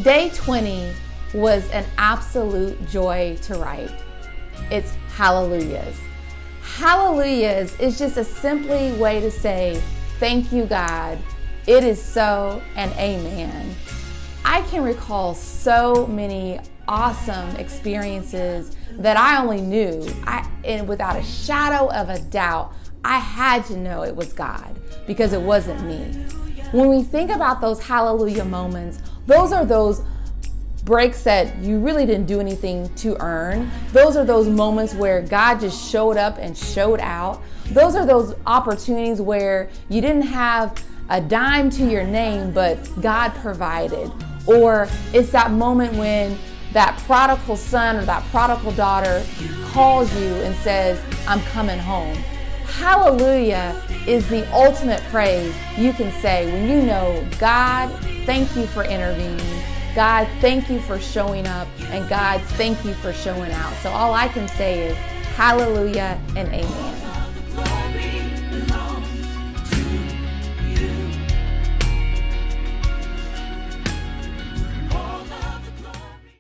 Day 20 was an absolute joy to write. It's Hallelujahs. Hallelujahs is just a simply way to say, thank you, God. It is so and amen. I can recall so many awesome experiences that I only knew. And without a shadow of a doubt, I had to know it was God because it wasn't me. When we think about those hallelujah moments, those are those breaks that you really didn't do anything to earn. Those are those moments where God just showed up and showed out. Those are those opportunities where you didn't have a dime to your name, but God provided. Or it's that moment when that prodigal son or that prodigal daughter calls you and says, I'm coming home. Hallelujah is the ultimate praise you can say when you know, God, thank you for intervening. God, thank you for showing up. And God, thank you for showing out. So all I can say is hallelujah and amen.